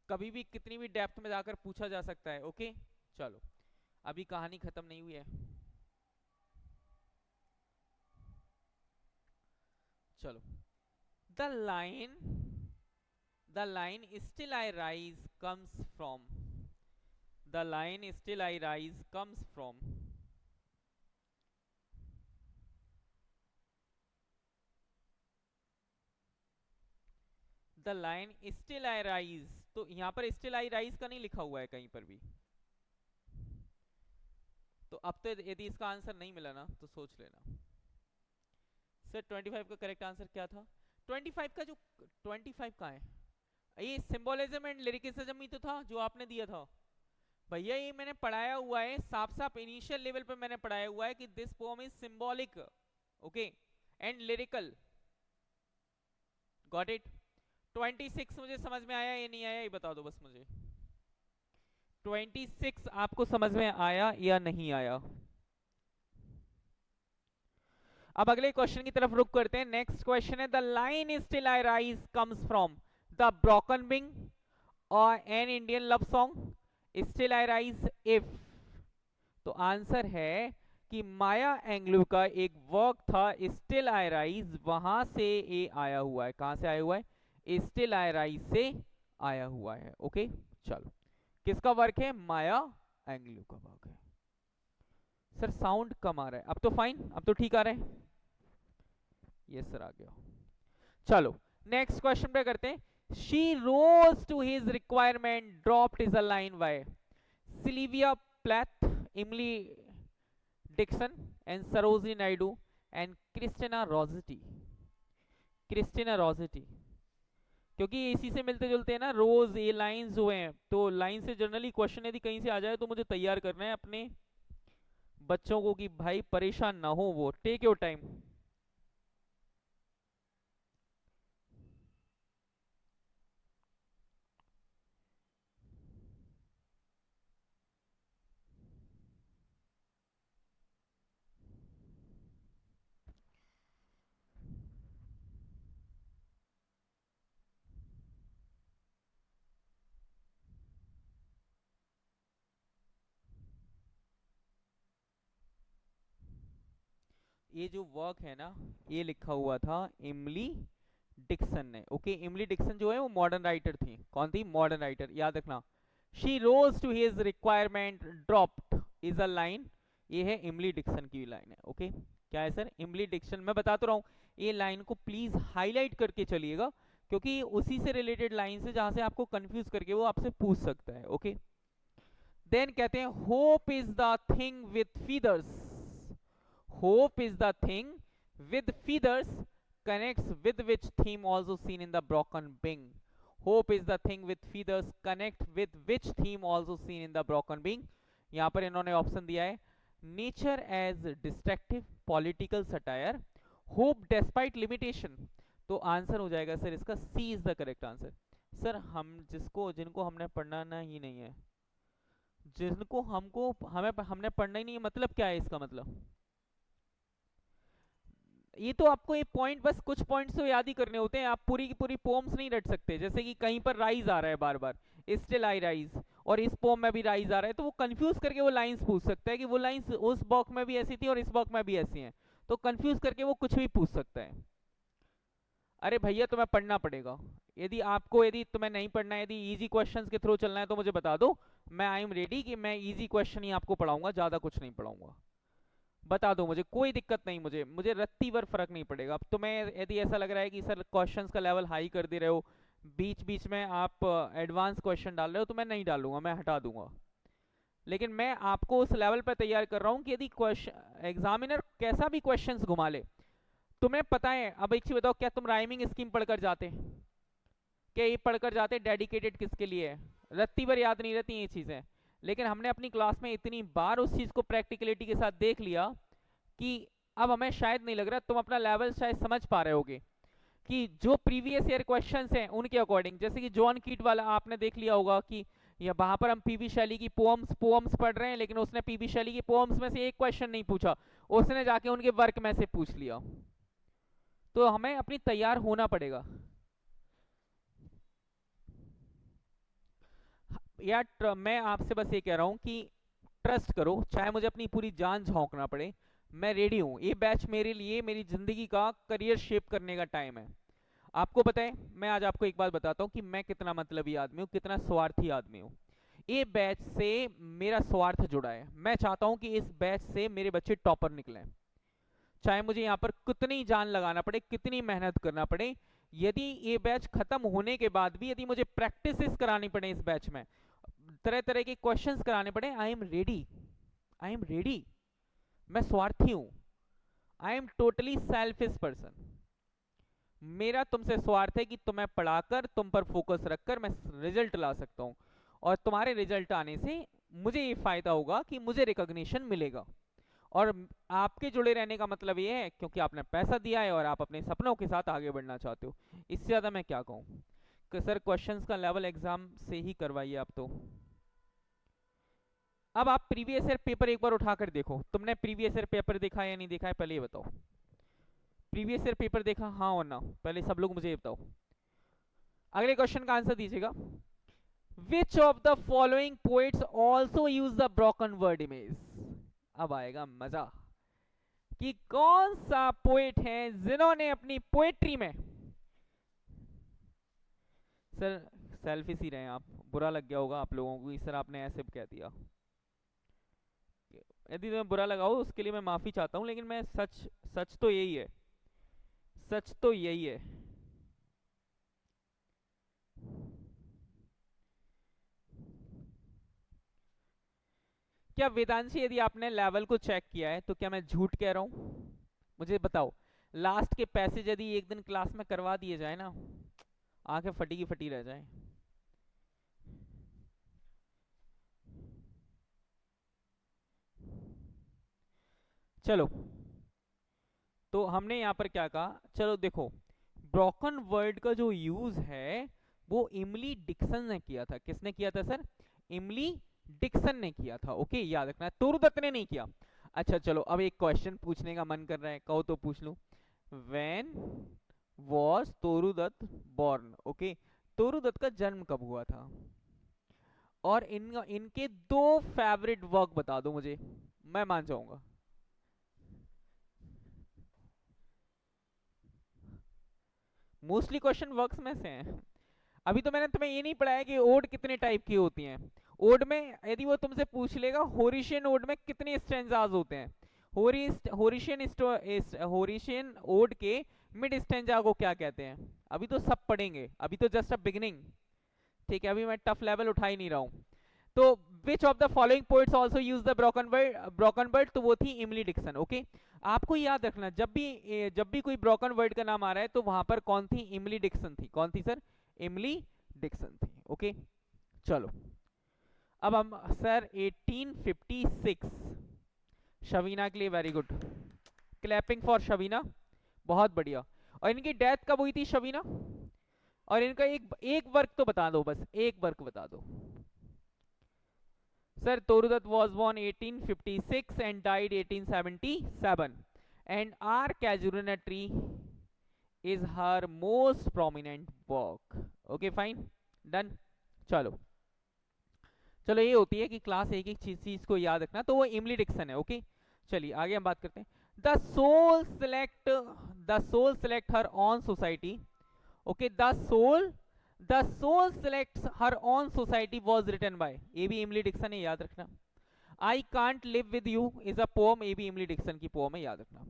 कभी भी कितनी भी डेप्थ में जाकर पूछा जा सकता है। ओके, चलो, अभी कहानी खत्म नहीं हुई है। चलो, the line still I rise comes from, the line still I rise comes from, the line still I rise. तो यहां पर स्टिल आई राइज का नहीं लिखा हुआ है कहीं पर भी। तो अब तो यदि इसका आंसर नहीं मिला ना तो सोच लेना। सर 25 का करेक्ट आंसर क्या था? 25 का जो 25 का है, ये सिंबोलिज्म एंड लिरिकिसिज्म ही तो था जो आपने दिया था भैया। ये मैंने पढ़ाया हुआ है, साफ साफ इनिशियल लेवल पे मैंने पढ़ाया हुआ है कि this poem is symbolic, okay, and lyrical. Got it? 26 मुझे समझ में आया या नहीं आया, ये बता दो बस मुझे। 26 आपको समझ में आया या नहीं आया? अब अगले क्वेश्चन की तरफ रुक करते हैं। नेक्स्ट क्वेश्चन है, the line is still I rise comes from the broken wing और an Indian love song, still I rise if. तो आंसर है कि माया एंग्लू का एक वर्क था स्टिल आई राइज, वहां से ये आया हुआ है। कहां से आया हुआ है? स्टिल आई राइज से आया हुआ है। ओके चलो, किसका वर्क है? माया एंग्लू का वर्क है। सर साउंड कम आ रहा है, अब तो फाइन, अब तो ठीक आ रहा है। यस सर आ गया। चलो नेक्स्ट क्वेश्चन पे करते हैं। She rose to his requirement dropped is a line by Sylvia Plath, Emily Dickinson and Sarojini Naidu and Christina Rossetti. Christina Rossetti, क्योंकि इसी से मिलते जुलते हैं ना रोज, ये लाइंस जो हैं, तो लाइन से जनरली क्वेश्चन यदि कहीं से आ जाए तो मुझे तैयार करना है अपने बच्चों को कि भाई परेशान ना हो वो। Take your time. ये जो वर्क है ना, ये लिखा हुआ था इमली डिक्सन ने। ओके इमली डिक्सन जो है वो मॉडर्न राइटर थी। कौन थी? मॉडर्न राइटर, याद रखना। She rose to his requirement dropped is a line, ये है इमली डिक्सन की लाइन है। ओके क्या है सर? इमली डिक्सन। मैं बता तो रहा हूँ, ये लाइन को प्लीज हाईलाइट करके चलिएगा, क्योंकि उसी से रिलेटेड लाइन से जहां से आपको कंफ्यूज करके वो आपसे पूछ सकता है। ओके देन कहते हैं hope is the thing with feathers, hope is the thing with feathers connects with which theme also seen in the broken wing. Hope is the thing with feathers connect with which theme also seen in the broken wing. यहाँ पर इन्होंने option दिया है nature as destructive, political satire, hope despite limitation. तो आंसर हो जाएगा sir इसका C is the correct answer. Sir हम जिनको हमने पढ़ना ही नहीं है, जिनको हमने पढ़ना ही नहीं है, मतलब क्या है इसका? मतलब ये तो आपको ये पॉइंट, बस कुछ पॉइंट्स तो याद ही करने होते हैं, आप पूरी की पूरी पोम्स नहीं रट सकते। जैसे कि कहीं पर राइज आ रहा है बार बार, स्टिल आई राइज, और इस पोम में भी राइज आ रहा है, तो वो कंफ्यूज करके वो लाइंस पूछ सकता है कि वो लाइंस उस बॉक्स में भी ऐसी थी और इस बॉक्स में भी ऐसी हैं, तो कंफ्यूज करके वो कुछ भी पूछ सकता है। अरे भैया तुम्हें पढ़ना पड़ेगा, यदि तुम्हें नहीं पढ़ना है, यदि इजी क्वेश्चंस के थ्रू चलना है तो मुझे बता दो, मैं आई एम रेडी कि मैं इजी क्वेश्चन ही आपको पढ़ाऊंगा, ज्यादा कुछ नहीं पढ़ाऊंगा। बता दो मुझे, कोई दिक्कत नहीं, मुझे रत्ती भर फर्क नहीं पड़ेगा। अब तुम्हें यदि ऐसा लग रहा है कि सर क्वेश्चंस का लेवल हाई कर दे रहे हो, बीच बीच में आप एडवांस क्वेश्चन डाल रहे हो, तो मैं नहीं डालूंगा, मैं हटा दूंगा। लेकिन मैं आपको उस लेवल पर तैयार कर रहा हूँ कि यदि क्वेश्चन एग्जामिनर कैसा भी क्वेश्चंस घुमा ले, तुम्हें पता है। अब एक चीज बताओ, क्या तुम राइमिंग स्कीम पढ़कर जाते? क्या ये पढ़कर जाते डेडिकेटेड किसके लिए है? रत्ती भर याद नहीं रहती ये चीजें, लेकिन हमने अपनी क्लास में इतनी बार उस चीज को प्रैक्टिकलिटी के साथ देख लिया कि अब हमें शायद नहीं लग रहा, तुम अपना लेवल शायद समझ पा रहे होगे कि जो प्रीवियस ईयर क्वेश्चंस हैं उनके अकॉर्डिंग, जैसे कि जॉन कीट वाला आपने देख लिया होगा कि या वहां पर हम पीबी शैली की पोम्स पढ़ रहे हैं, लेकिन उसने पीबी शैली की पोम्स में से एक क्वेश्चन नहीं पूछा, उसने जाके उनके वर्क में से पूछ लिया। तो हमें अपनी तैयार होना पड़ेगा यार। मैं आपसे बस ये कह रहा हूँ कि ट्रस्ट करो, चाहे मुझे अपनी पूरी जान झोंकना पड़े, मैं रेडी हूँ। ये बैच मेरे लिए मेरी जिंदगी का करियर शेप करने का टाइम है। आपको पता है, मैं आज आपको एक बात बताता हूँ कि मैं कितना मतलबी आदमी हूँ, कितना स्वार्थी आदमी हूँ। ये बैच से मेरा स्वार्थ जुड़ा है। मैं चाहता हूँ कि इस बैच से मेरे बच्चे टॉपर निकलें, चाहे मुझे यहाँ पर कितनी जान लगाना पड़े, कितनी मेहनत करना पड़े। यदि ये बैच खत्म होने के बाद भी यदि मुझे प्रैक्टिस करानी पड़े, इस बैच में तरह तरह के क्वेश्चंस कराने पड़े, I am ready, I am ready. मैं स्वार्थी हूं, I am totally selfish person. मेरा तुमसे स्वार्थ है कि तुम्हें पढ़ाकर, तुम पर फोकस रखकर मैं रिजल्ट ला सकता हूं, और तुम्हारे रिजल्ट आने से मुझे ये फायदा होगा कि मुझे रिकॉग्निशन मिलेगा। और आपके जुड़े रहने का मतलब ये है क्योंकि आपने पैसा दिया है और आप अपने सपनों के साथ आगे बढ़ना चाहते हो। इससे ज्यादा मैं क्या कहूँ कि सर क्वेश्चंस का लेवल एग्जाम से ही करवाइए आप तो। अब आप प्रीवियस ईयर पेपर एक बार उठाकर देखो, तुमने प्रीवियस ईयर पेपर देखा या नहीं देखा है, पहले ये बताओ। प्रीवियस ईयर पेपर देखा, हाँ और ना? पहले सब लोग मुझे ये बताओ। अगले क्वेश्चन का आंसर दीजिएगा। Which of the following poets also use the broken word image? अब आएगा मजा कि कौन सा पोएट है जिन्होंने अपनी पोएट्री में, सर सेल्फी सी रहे हैं आप, बुरा लग गया होगा आप लोगों को कि सर आपने ऐसे कह दिया। यदि तुम्हें बुरा लगा हो उसके लिए मैं माफी चाहता हूँ, लेकिन मैं सच सच तो यही है, सच तो यही है। क्या वेदांशी, यदि आपने लेवल को चेक किया है तो क्या मैं झूठ कह रहा हूँ? मुझे बताओ, लास्ट के पैसेज यदि एक दिन क्लास में करवा दिए जाए ना, आंखें फटी की फटी रह जाए। चलो, तो हमने यहाँ पर क्या कहा, चलो देखो, ब्रोकन वर्ड का जो यूज है वो इमली डिक्सन ने किया था। किसने किया था सर? इमली डिक्सन ने किया था। ओके, याद रखना है, तोरुदत्त ने नहीं किया। अच्छा चलो, अब एक क्वेश्चन पूछने का मन कर रहा है, कहो तो पूछ लूं। When was Toru Dutt born? Okay, Toru Dutt का जन्म कब हुआ था? और इनके दो फेवरेट वर्क बता दो मुझे, मैं मान जाऊंगा। मोस्टली क्वेश्चन वर्क्स में से हैं। अभी तो मैंने तुम्हें ये नहीं पढ़ाया कि ओड कितने टाइप की होती हैं। ओड में यदि वो तुमसे पूछ लेगा होरिशियन ओड में कितने स्टैंजाज होते हैं, होरिशियन ओड के मिड स्टैंजा को क्या कहते हैं, अभी तो सब पढ़ेंगे, अभी तो जस्ट अ बिगिनिंग। ठीक है, अभी मैं टफ लेवल उठा ही नहीं रहा हूँ। तो which of the following poets also use the broken word? तो वो थी इमली डिक्सन। ओके, आपको याद रखना, जब भी कोई ब्रोकन वर्ड का नाम आ रहा है तो वहां पर कौन थी? इमली डिक्सन थी। कौन थी सर? इमली डिक्सन थी। ओके, चलो अब हम सर 1856, शवीना के लिए वेरी गुड, क्लैपिंग फॉर शवीना, बहुत बढ़िया। और इनकी डेथ कब हुई थी शवीना? और इनका एक वर्क तो बता दो, बस एक वर्क बता दो sir. तोरुदत्त was born 1856 and died 1877, and R. Casuarina Tree is her most prominent work. Okay, fine, done. चलो चलो, ये होती है कि क्लास एक एक चीज को याद रखना, तो वो इमली डिक्सन है। ओके, चलिए आगे हम बात करते हैं। The soul select her own society. Okay, the soul selects her own society was written by, ये भी इमली डिक्सन है, याद रखना। I can't live with you is a poem, ये भी इमली डिक्सन की पोम है, याद रखना।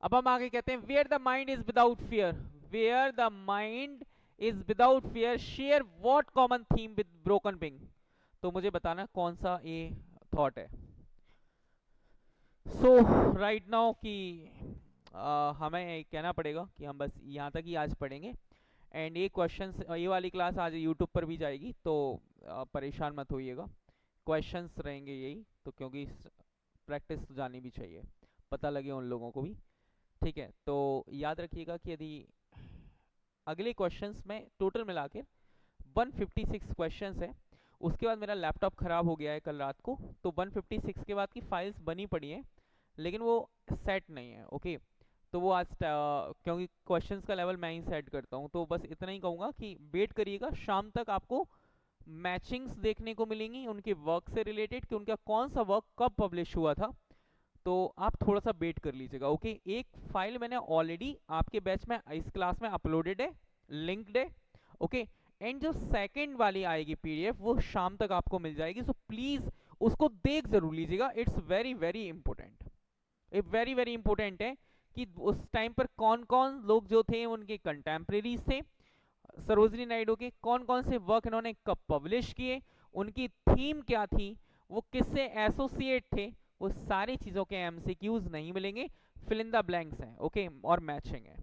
अब हम आगे कहते हैं, where the mind is without fear, where the mind is without fear share what common theme with broken wing. तो मुझे बताना कौन सा ये थॉट है। सो राइट नाउ कि हमें कहना पड़ेगा कि हम बस यहाँ तक ही आज पढ़ेंगे, एंड ये क्वेश्चंस, ये वाली क्लास आज यूट्यूब पर भी जाएगी, तो परेशान मत होइएगा, क्वेश्चंस रहेंगे यही, तो क्योंकि प्रैक्टिस तो जानी भी चाहिए, पता लगे उन लोगों को भी। ठीक है, तो याद रखिएगा कि यदि अगले क्वेश्चंस में टोटल मिला के 156 क्वेश्चंस है, उसके बाद मेरा लैपटॉप ख़राब हो गया है कल रात को, तो 156 के बाद की फाइल्स बनी पड़ी हैं लेकिन वो सेट नहीं है। ओके, तो वो आज क्योंकि क्वेश्चंस का लेवल मैं ही सेट करता हूँ, तो बस इतना ही कहूँगा कि वेट करिएगा, शाम तक आपको मैचिंग्स देखने को मिलेंगी उनके वर्क से रिलेटेड, कि उनका कौन सा वर्क कब पब्लिश हुआ था, तो आप थोड़ा सा वेट कर लीजिएगा। ओके, एक फाइल मैंने ऑलरेडी आपके बैच में इस क्लास में अपलोडेड है, लिंक्ड है। ओके, एंड जो सेकंड वाली आएगी पीडीएफ वो शाम तक आपको मिल जाएगी, सो प्लीज उसको देख जरूर लीजिएगा, इट्स वेरी वेरी इंपॉर्टेंट, ये वेरी वेरी इंपॉर्टेंट है कि उस टाइम पर कौन कौन लोग जो थे उनके कंटेम्प्रेरीज थे सरोजिनी नायडू के, कौन कौन से वर्क इन्होंने कब पब्लिश किए, उनकी थीम क्या थी, वो किससे एसोसिएट थे, वो सारी चीजों के एमसीक्यूज नहीं मिलेंगे, फिल इन द ब्लैंक्स हैं। ओके, और मैचिंग है।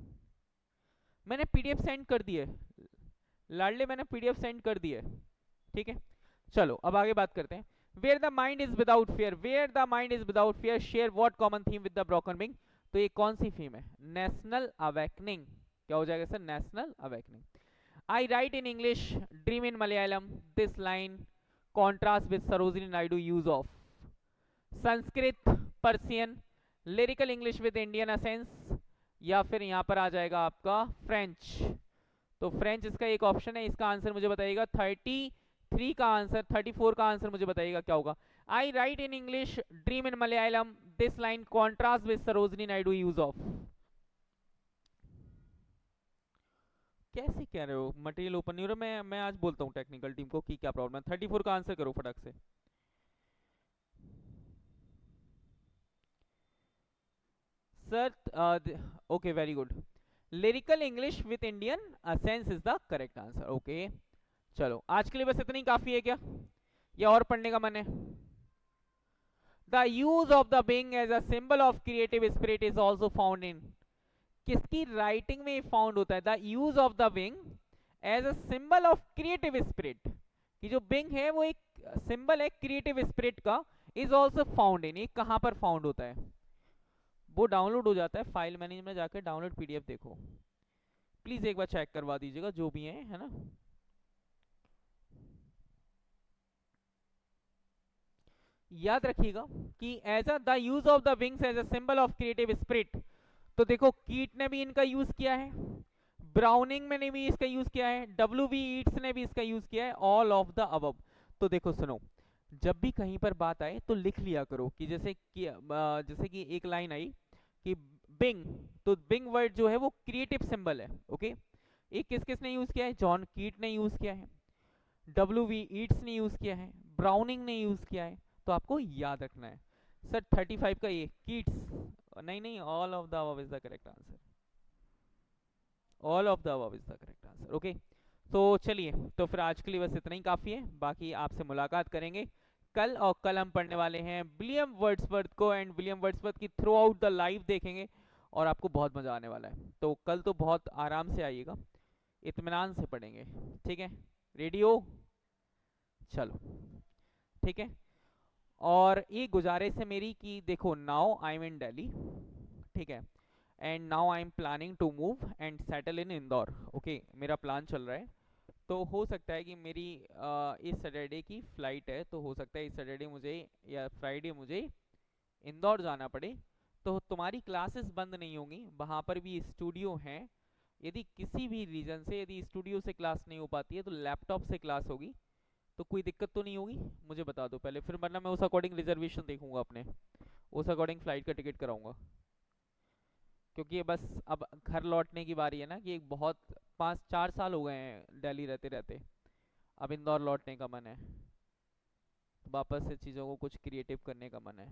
मैंने पीडीएफ सेंड कर दी है लाडले, मैंने पीडीएफ सेंड कर दी है। ठीक है, चलो अब आगे बात करते हैं। Where the mind is without fear, where the mind is without fear share what common theme with the broken wing. तो ये कौन सी थीम है? National awakening. क्या हो जाएगा sir? National awakening. I write in English, dream in Malayalam, this line contrast with Sarojini Naidu use of Sanskrit, Persian, lyrical English with Indian accents, या फिर यहां पर आ जाएगा आपका फ्रेंच। तो फ्रेंच इसका एक ऑप्शन है, इसका आंसर मुझे बताइएगा। 30 3 का आंसर, 34 का आंसर मुझे बताइएगा क्या होगा। I write in English, dream in Malayalam, this line contrast with Sarojini Naidu use of. कैसे कह रहे हो मटेरियल ओपन नहीं हो रहा? मैं आज बोलता हूँ टेक्निकल टीम को कि क्या प्रॉब्लम है। 34 का आंसर करो फटाक से। Sir okay very good, lyrical English with Indian sense is the correct answer. Okay चलो आज के लिए बस इतनी काफी है क्या, या और पढ़ने का मन है? The use of the wing as a symbol of creative spirit is also found in, किसकी राइटिंग में फाउंड होता है the use of the wing as a symbol of creative spirit, कि जो बिंग है वो एक सिंबल है क्रिएटिव स्पिरिट का, इज ऑल्सो फाउंड इन, ये कहां पर फाउंड होता है? वो डाउनलोड हो जाता है फाइल मैनेजर में जाकर, डाउनलोड पीडीएफ देखो प्लीज, एक बार चेक करवा दीजिएगा जो भी है ना। याद रखिएगा कि as a the use of the wings as a symbol of creative spirit, तो देखो कीट ने भी इनका यूज किया है, ब्राउनिंग ने भी इसका यूज किया है, डब्ल्यू वी ईट्स ने भी इसका यूज किया है, ऑल ऑफ द अबव। तो देखो सुनो, जब भी कहीं पर बात आए तो लिख लिया करो कि जैसे कि एक लाइन आई कि बिंग, तो बिंग वर्ड जो है वो क्रिएटिव सिंबल है। ओके, एक किस किस ने यूज किया है? जॉन कीट ने यूज किया है, डब्ल्यू वी ईट्स ने यूज किया है, ब्राउनिंग ने यूज किया है, तो आपको याद रखना है। सर 35 का ये कीट्स, नहीं नहीं, all of the above is the correct answer, all of the above is the correct answer. Okay तो चलिए, तो फिर आज के लिए बस इतना ही काफी है, बाकी आपसे मुलाकात करेंगे कल, और कल हम पढ़ने वाले हैं विलियम वर्ड्सवर्थ को, एंड विलियम वर्ड्सवर्थ की थ्रू आउट द लाइफ देखेंगे, और आपको बहुत मजा आने वाला है। तो कल तो बहुत आराम से आइएगा, इत्मीनान से पढ़ेंगे, ठीक है? रेडी हो? चलो ठीक है। और ये गुजारिश है मेरी कि देखो, now I am in Delhi, ठीक है, and now I am planning to move and settle in Indore. Okay, मेरा प्लान चल रहा है, तो हो सकता है कि मेरी इस सैटरडे की फ्लाइट है, तो हो सकता है इस सैटरडे मुझे या फ्राइडे मुझे इंदौर जाना पड़े। तो तुम्हारी क्लासेस बंद नहीं होंगी, वहाँ पर भी स्टूडियो हैं, यदि किसी भी रीज़न से यदि स्टूडियो से क्लास नहीं हो पाती है तो लैपटॉप से क्लास होगी। तो कोई दिक्कत तो नहीं होगी? मुझे बता दो पहले, फिर वरना मैं उस अकॉर्डिंग रिजर्वेशन देखूंगा अपने, उस अकॉर्डिंग फ्लाइट का टिकट कराऊंगा। क्योंकि ये बस अब घर लौटने की बारी है ना, कि एक बहुत 5-4 साल हो गए हैं दिल्ली रहते रहते, अब इंदौर लौटने का मन है, तो वापस से चीज़ों को कुछ क्रिएटिव करने का मन है।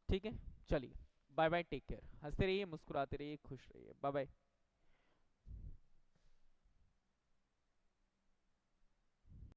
ठीक है, चलिए, बाय बाय, टेक केयर, हंसते रहिए, मुस्कुराते रहिए, खुश रहिए, बाय बाय।